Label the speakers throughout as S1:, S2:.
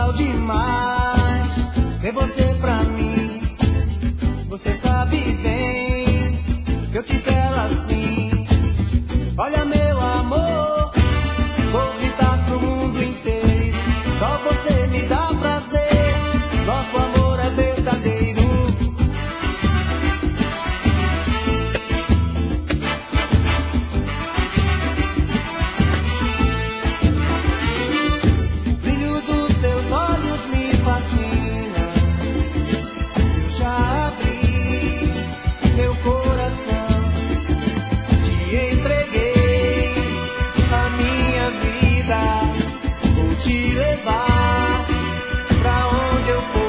S1: legal demais ter você pra mim. Você sabe bem que eu te quero assim. Olha, meu amor, vou gritar pro mundo inteiro. Só você me dá prazer, nosso amor é verdadeiro. O brilho dos seus olhos me fascina. Eu já abri meu coração, te entreguei a minha vida. Vou te levar pra onde eu for.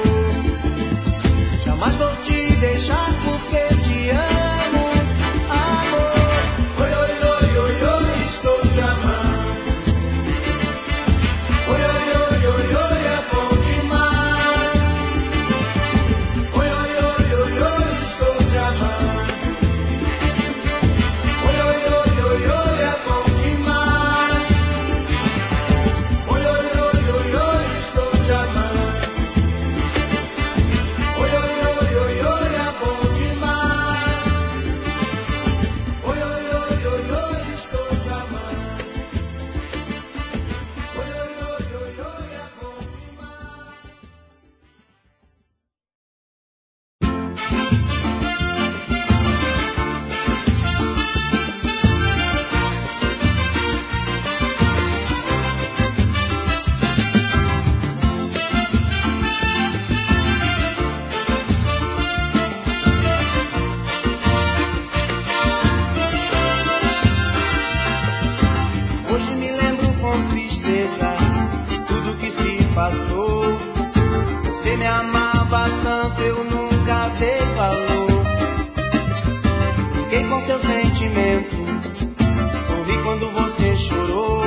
S1: Jamais vou te deixar porque te amo, amor. Oi, oi, oi, oi, oi, estou te amando. Oi, oi, oi, oi, oi, é bom demais. Oi, oi, oi, oi, oi, estou te amando. Oi, oi, oi, oi, oi, é bom demais. Oi, oi, oi, oi, oi, estou te amando. Oi, oi, oi, oi, oi, é bom demais. Oi, oi, oi, oi, oi, estou te amando. Oi, oi, oi, oi, oi, é bom demais. Hoje me lembro com tristeza tudo que se passou. Você me amava tanto, eu nunca dei valor. Fiquei com seu sentimento, sorri quando você chorou.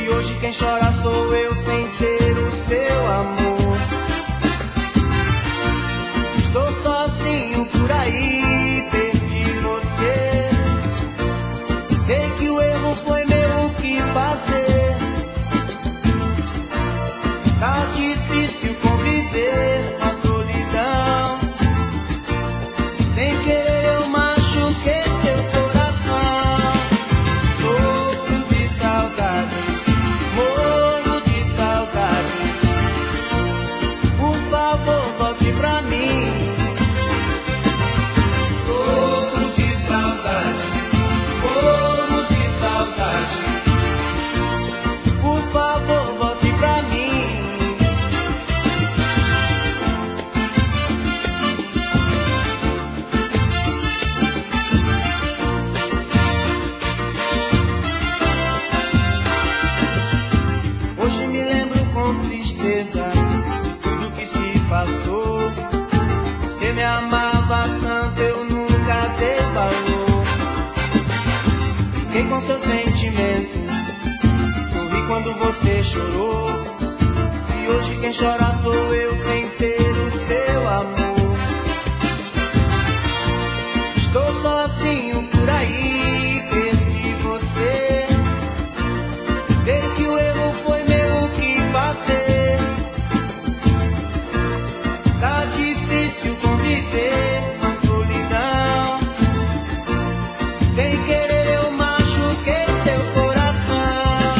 S1: E hoje quem chora sou eu sem ter o seu amor. Estou sozinho por aí, perdi você. Sei que o erro foi meu, o que fazer? Tá difícil conviver com a solidão. Sem querer eu machuquei seu coração. Sofro de saudade, morro de saudade. Por favor, volte pra mim. Sofro de saudade, morro de saudade. Por favor, volte pra mim. Hoje me lembro com tristeza tudo que se passou. Você me amava tanto, eu nunca dei valor. Fiquei com seu sentimento, sorri quando você chorou. E hoje quem chora sou eu sem ter o seu amor. Estou sozinho por aí, perdi você. Sei que o erro foi meu, o que fazer? Tá difícil conviver com a solidão. Sem querer eu machuquei seu coração.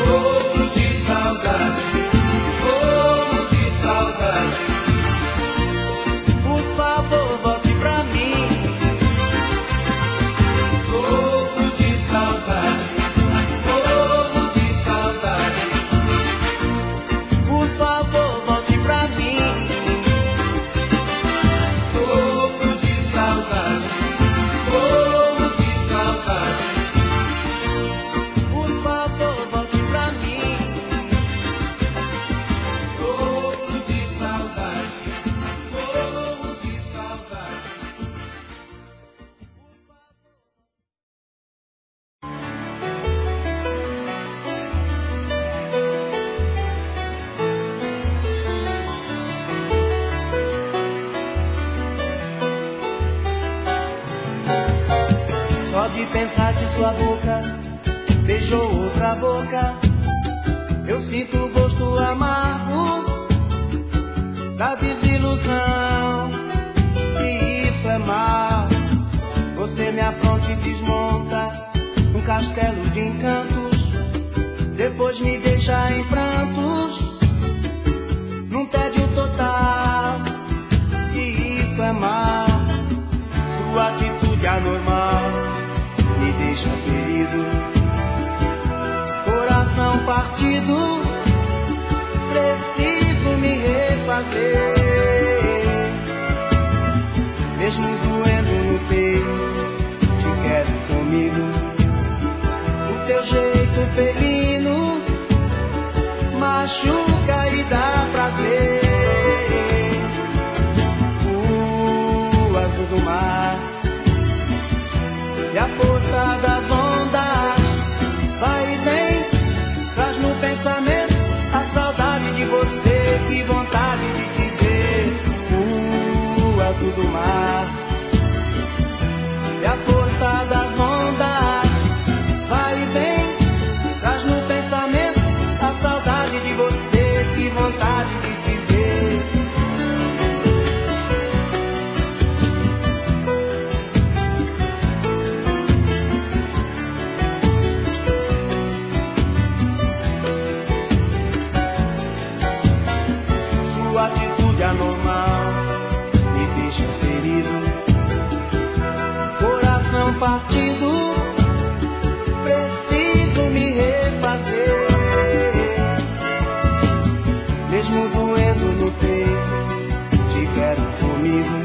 S1: Sofro de saudade, morro de saudade. Por favor, volte pra mim. Sofro de saudade, morro de saudade. Por favor, volte pra mim. Sofro de saudade, morro de saudade. Por favor, volte pra mim. Sofro de saudade, morro de saudade. Pode pensar que sua boca beijou outra boca. Eu sinto o gosto amargo da desilusão, e isso é mal. Você me apronta e desmonta um castelo de encantos, depois me deixa em prantos, num tédio total, e isso é mal. Sua atitude anormal me deixa ferido, coração partido, preciso me refazer. Mesmo doendo no peito, te quero comigo. O teu jeito felino machuca e dá prazer. O azul do mar e a força das ondas vai e vem, traz no pensamento a saudade de você, que vontade de te ver. O azul do mar e a força das ondas vai e vem, traz no pensamento a saudade de você, que vontade de te ver. Sua atitude anormal me deixa ferido, coração partido, preciso me refazer. Mesmo doendo no peito, te quero comigo.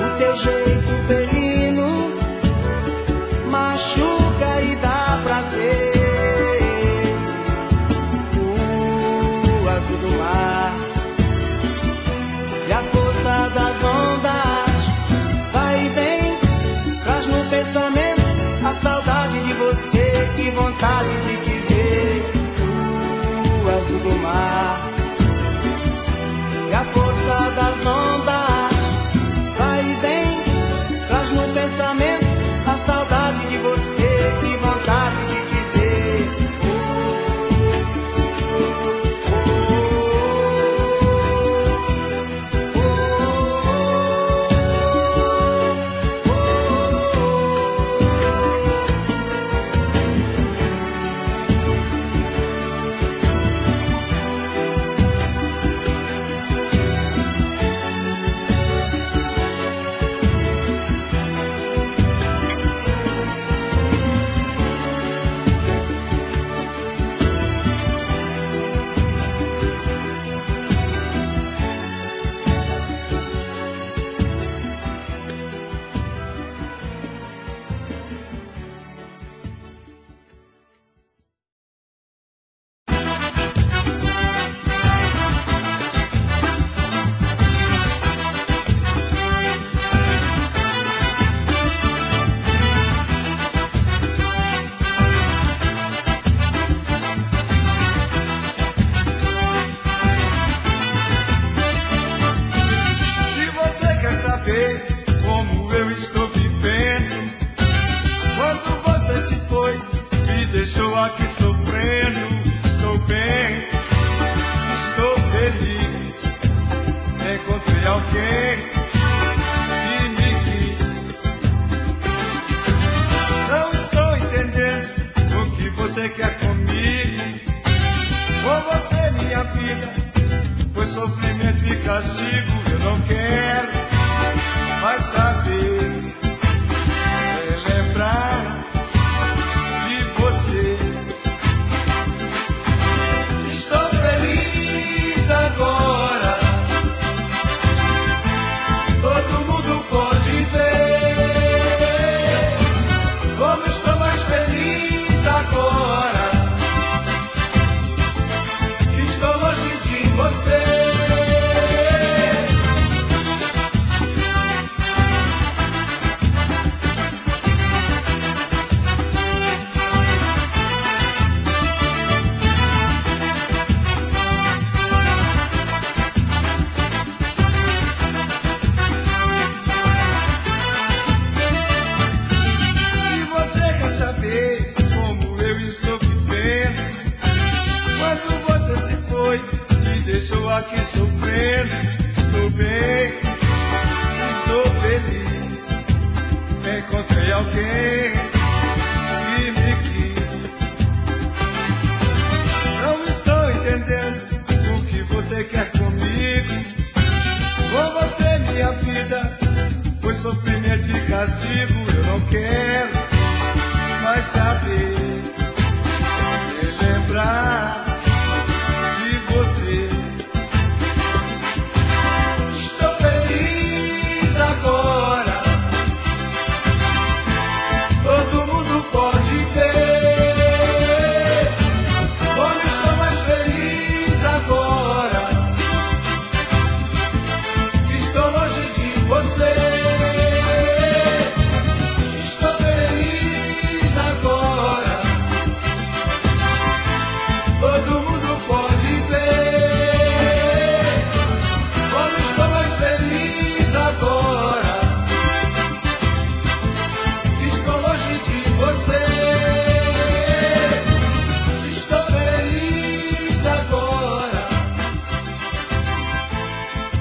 S1: O teu jeito felino machuca e dá prazer. O azul do mar e a força das ondas vai e vem, traz no pensamento a saudade de você, que vontade de te ver. O azul do mar e a força das ondas vai e vem, traz no pensamento a saudade de você, que vontade de te ver.
S2: Como eu estou vivendo, quando você se foi, me deixou aqui sofrendo. Estou bem, estou feliz, encontrei alguém que me quis. Não estou entendendo o que você quer comigo. Com você minha vida foi sofrimento e castigo. Eu não quero vai saber, lembrar de você. Estou feliz agora, todo mundo pode ver como estou mais feliz agora, que estou longe de você. estou aqui sofrendo, estou bem, estou feliz. Encontrei alguém que me quis. Não estou entendendo o que você quer comigo. Com você minha vida foi sofrimento e castigo. Eu não quero mais saber, me lembrar de você. Estou feliz agora, todo mundo pode ver como estou mais feliz agora, que estou longe de você. Estou feliz agora, todo mundo pode ver como estou mais feliz agora, que estou longe de você. Estou feliz agora,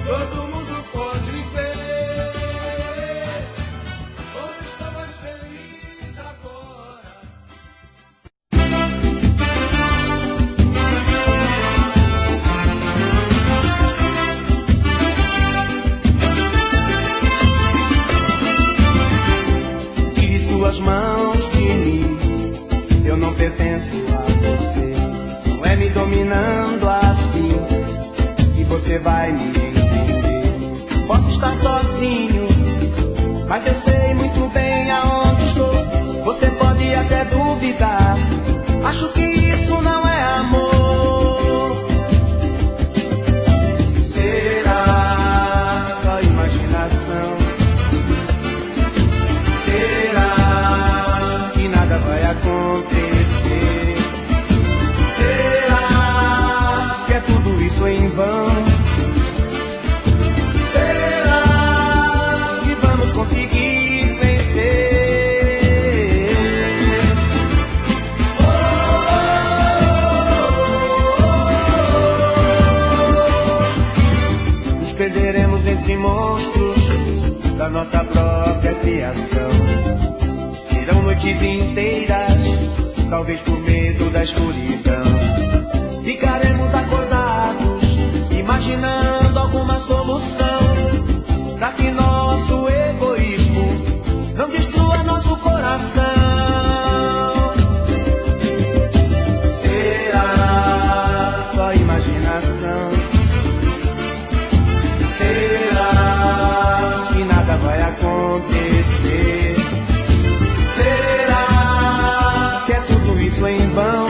S2: todo mundo pode ver como estou mais feliz agora.
S1: Tire suas mãos de mim, eu não pertenço a você. Não é me dominando assim que você vai me entender. Posso estar sozinho, mas eu sei muito bem aonde estou. Você pode até duvidar, acho que isso não é amor. Será só imaginação? Será que nada vai acontecer? Será que é tudo isso em vão? Será que vamos conseguir vencer? Nos perderemos entre monstros da nossa própria criação. Serão noites inteiras, talvez por medo da escuridão. Ficaremos acordados, imaginando alguma solução, pra que nosso egoísmo não destrua nosso coração. Será só imaginação? Será que nada vai acontecer? Será que é tudo isso em vão?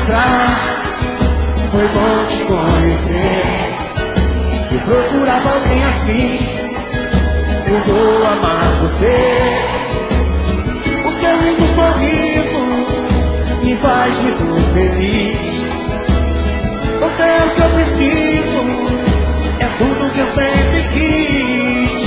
S3: encontrar, foi bom te conhecer. Eu procurava alguém assim, eu vou amar você. O seu lindo sorriso me faz muito feliz. Você é o que eu preciso, é tudo que eu sempre quis.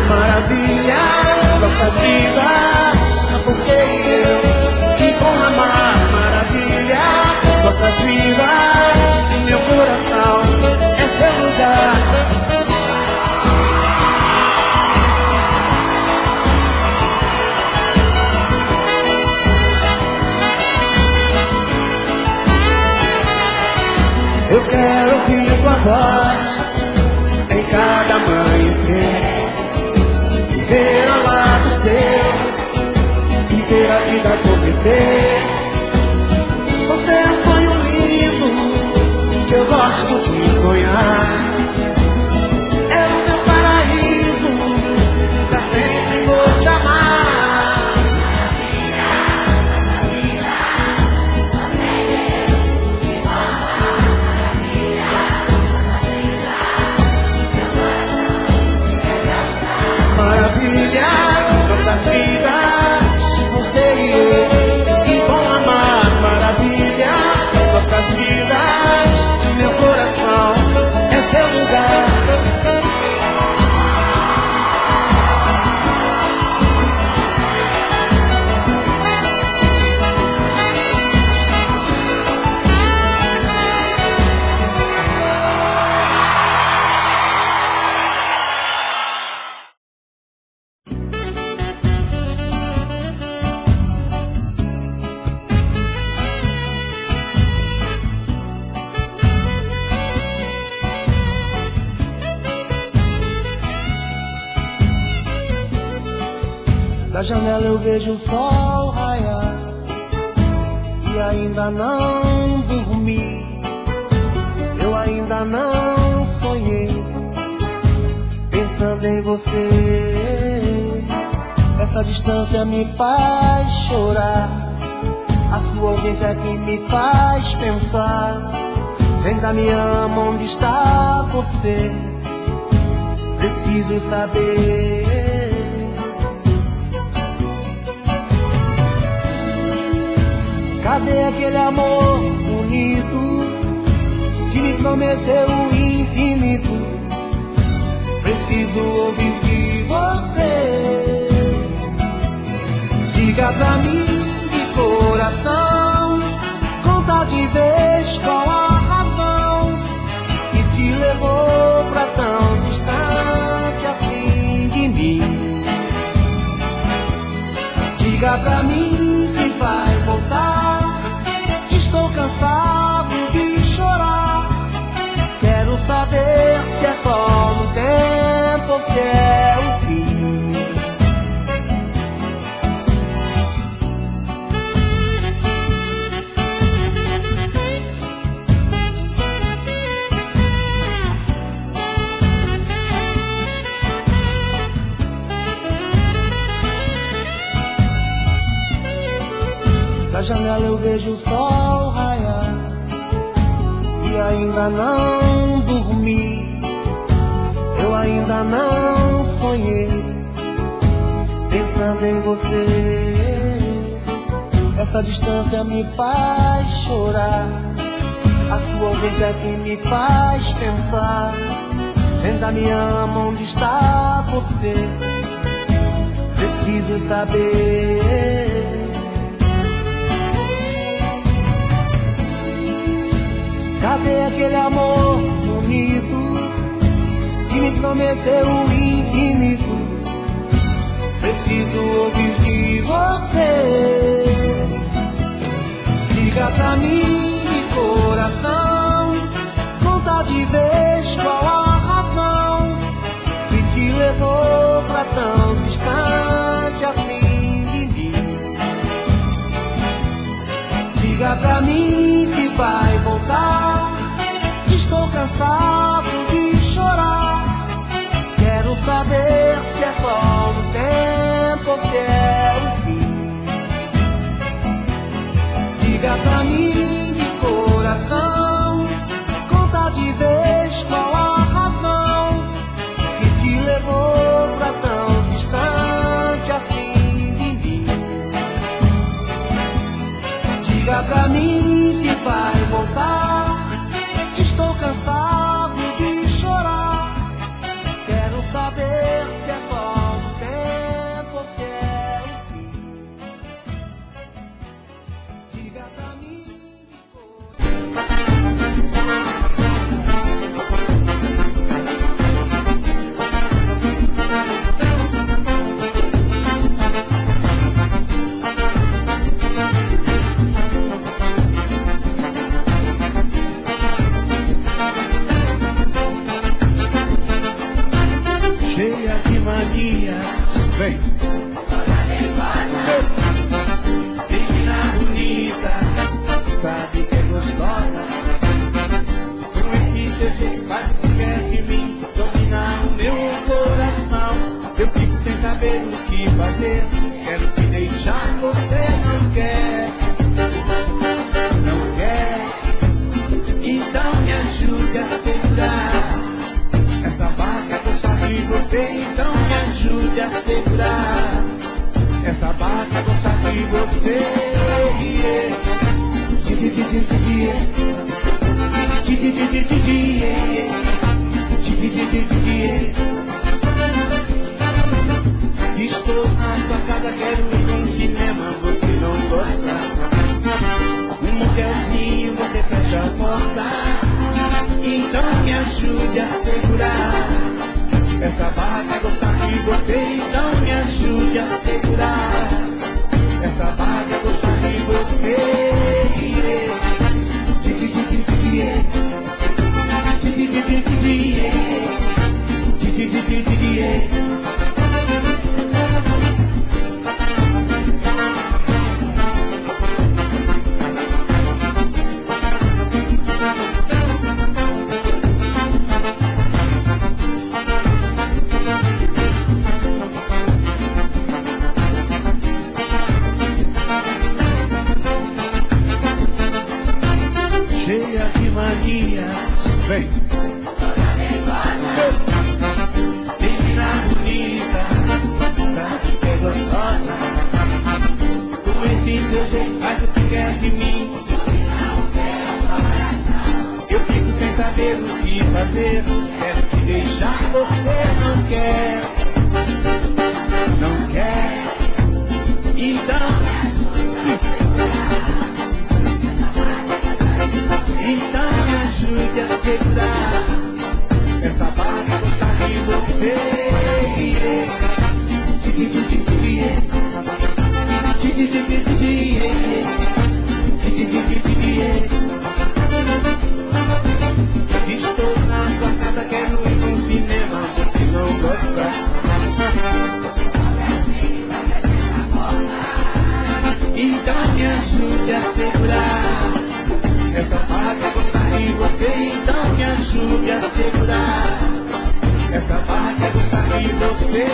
S3: Maravilha, nossas vidas, você e eu, que bom amar. Maravilha, nossas vidas, meu coração é seu lugar. Eu quero ouvir tua voz em cada amanhecer, viver ao lado seu e ver a vida acontecer. Você é um sonho lindo que eu gosto de sonhar. É o meu paraíso, pra sempre vou te amar. Maravilha, nossas vidas, você e eu, que bom amar. Maravilha, nossas vidas, meu coração é seu lugar.
S1: Da janela eu vejo o sol raiar e ainda não dormi. Eu ainda não sonhei pensando em você. Essa distância me faz chorar, a sua ausência é que me faz pensar. Se ainda me ama, onde está você? Preciso saber. Cadê aquele amor bonito que me prometeu o infinito? Preciso ouvir de você. Diga pra mim de coração, conta de vez qual a razão que te levou pra tão distante assim de mim. Diga pra mim se vai voltar. Estou cansado de chorar. Quero saber se é só no tempo ou se é o fim. Da janela eu vejo o sol raiar e ainda não dormi. Eu ainda não sonhei pensando em você. Essa distância me faz chorar, a sua ausência é que me faz pensar. Ainda me ama, onde está você? Preciso saber. Cadê aquele amor bonito que me prometeu o infinito? Preciso ouvir de você. Diga pra mim de coração, conta de vez qual a razão que te levou pra tão distante assim de mim. Diga pra mim se vai voltar. Estou cansado saber se é só um tempo ou se é o fim. Diga pra mim de coração, conta de vez qual a razão que te levou pra tão distante assim de mim. Diga pra mim se vai voltar, estou cansado de chorar. Quero saber se é só um tempo ou se é o fim. Diga pra mim de
S3: cheia de manias, vem. Menina bonita, sabe que é gostosa. Com esse seu jeito faz o que quer de mim, dominar o meu coração. Eu fico sem saber o que fazer, quero te deixar, você não quer. Não quer, então me ajude a segurar essa barca que eu sabe você, então me ajude a segurar essa barca que eu sabe você. Estou na sua casa, quero ir num cinema, você não gosta. Um motelzinho, você fecha a porta. Então me ajude a segurar essa barra, gostar de você. Então me ajude a segurar essa barra, gostar de você. Cheia de manias, vem. Menina bonita, sabe que é gostosa. Com esse seu jeito faz o que quer de mim. Eu fico sem saber o que fazer, quero te deixar, você não quer. Não quer, então me ajude a segurar essa barra, gostar de você. Estou na sua casa, quero ir num cinema, você não gosta. Então me ajude a segurar essa barra, gostar de você. Então me ajude a segurar essa barra, gostar de você.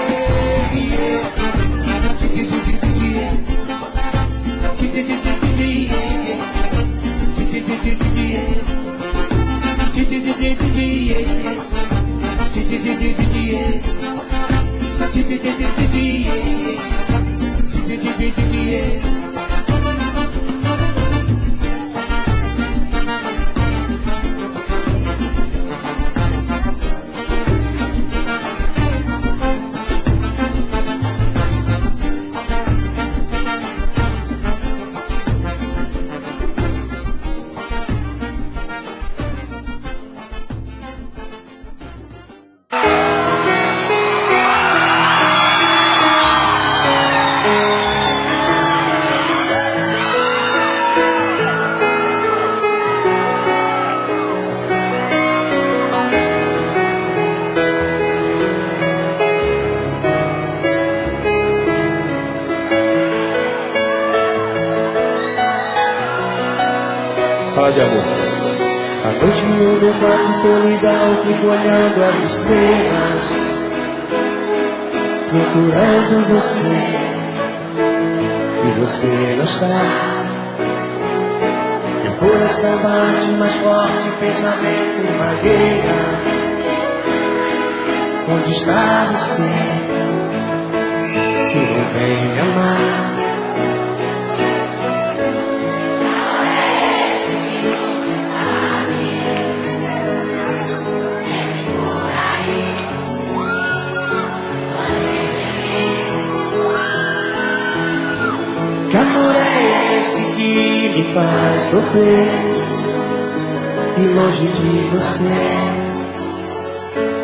S4: Fala de amor.
S3: À noite no meu quarto em solidão, fico olhando as estrelas. procurando você, e você não está. Meu coração bate mais forte, pensamento vagueia. Onde está você, que não vem me amar? Que amor é esse que me faz sofrer? E longe de você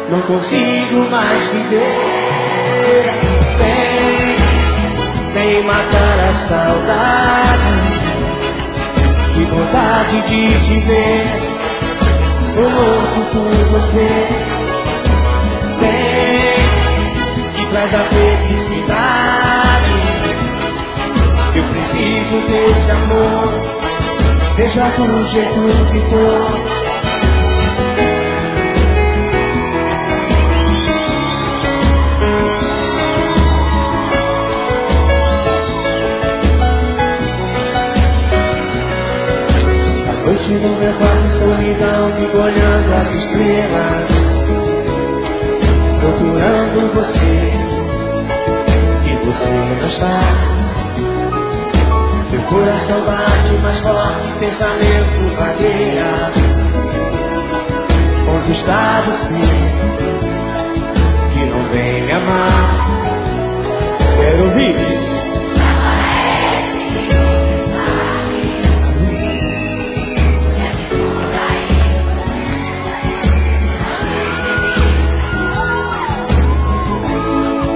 S3: não consigo mais viver. Vem matar a saudade. Que vontade de te ver. Sou louco por você. Vem, que traz a felicidade. Eu preciso desse amor, seja do jeito que for. À noite no meu quarto, solidão, fico olhando as estrelas, procurando você, e você não está. Meu coração bate mais forte, pensamento vagueia. Onde está você, que não vem me amar? Quero ouvir.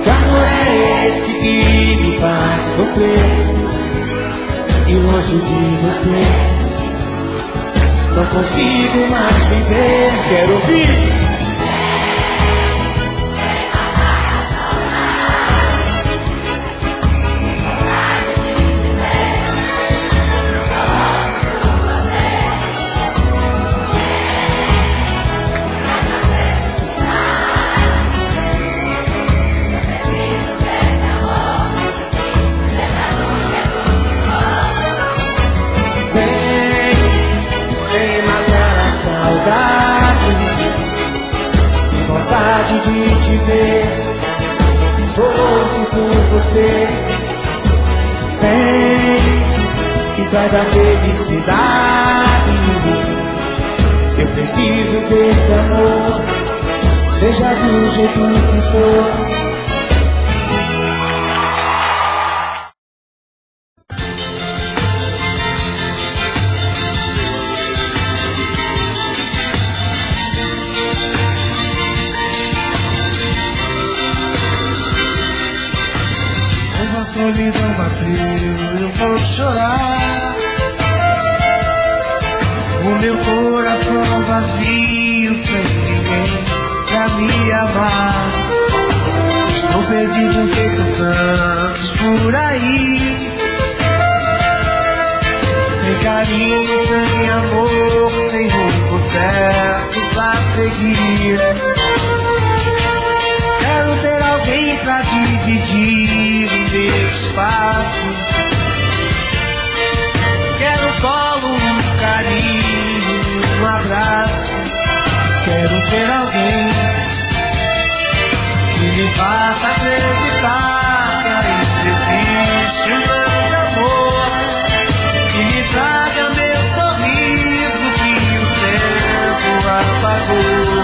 S3: Que amor é esse que me faz sofrer? E longe de você não consigo mais viver. Quero ouvir. Que vontade de te ver. Sou louco por você. Vem, que traz a felicidade. Eu preciso desse amor, seja do jeito que for.
S2: A solidão bateu, eu vou chorar. O meu coração vazio, sem ninguém pra me amar. Estou perdido feito tantos por aí, sem carinho, sem amor, sem rumo certo pra seguir. Quero ter alguém pra dividir o meu espaço. Quero um colo, um carinho, um abraço. Quero ter alguém que me faça acreditar que ainda existe um grande amor, que me traga meu sorriso que o tempo apagou,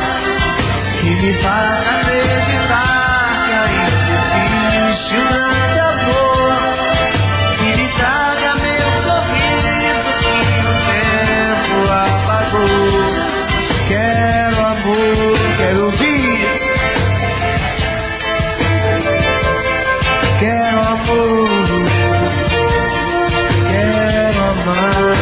S2: que me faça acreditar que ainda existe um grande amor, que me traga meu sorriso que o tempo apagou. Quero amor, quero ouvir. Quero amor, quero amar.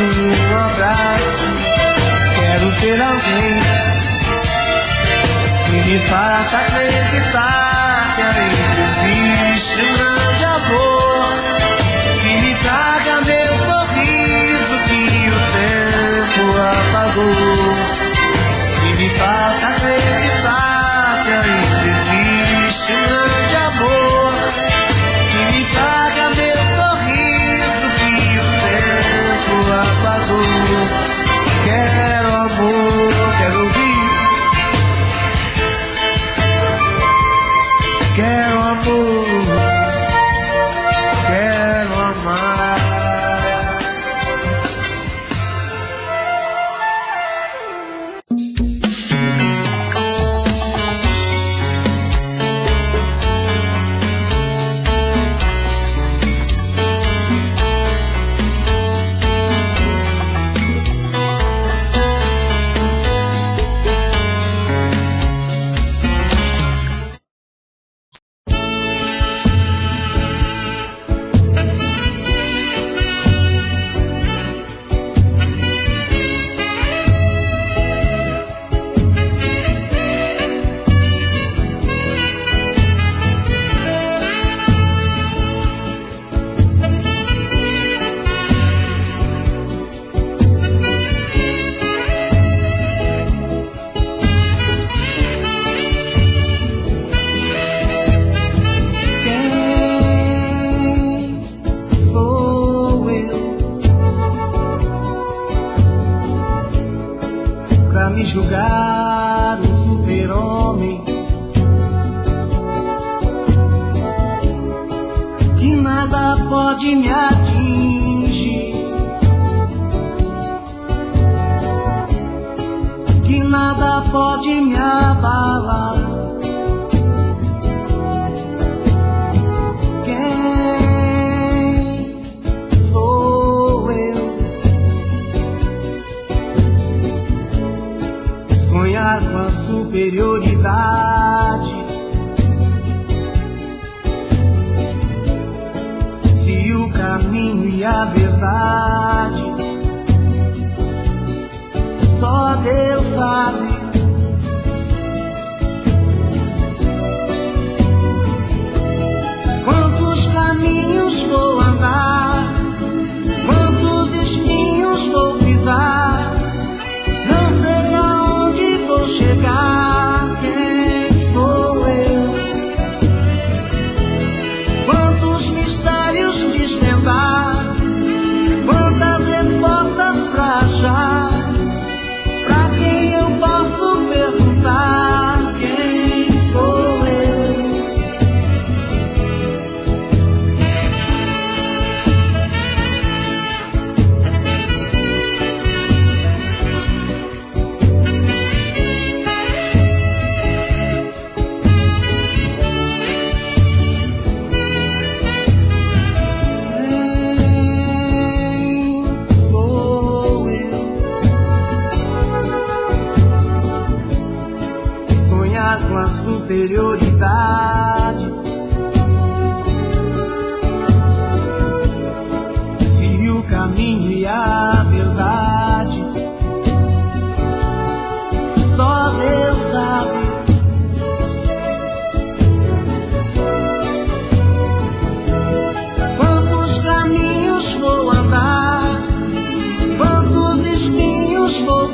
S1: um abraço. Quero ter alguém que me faça acreditar que ainda existe um grande amor, que me traga meu sorriso que o tempo apagou, que me faça acreditar que ainda existe um grande amor, que me traga meu sorriso que o tempo apagou. Quero amor, quero ouvir. Quero amor, quero amar. Me julgar um super-homem que nada pode me atingir, que nada pode me abalar. Quem sou eu? Sonhar com a superioridade, se o caminho e a verdade só Deus sabe. Quantos caminhos vou andar, quantos espinhos vou pisar, não sei aonde vou chegar. Quem sou eu? Quantos mistérios desvendar, quantas respostas pra achar, pra quem eu posso perguntar? Quem sou eu? Com a superioridade, se o caminho e a verdade só Deus sabe. Quantos caminhos vou andar, quantos espinhos vou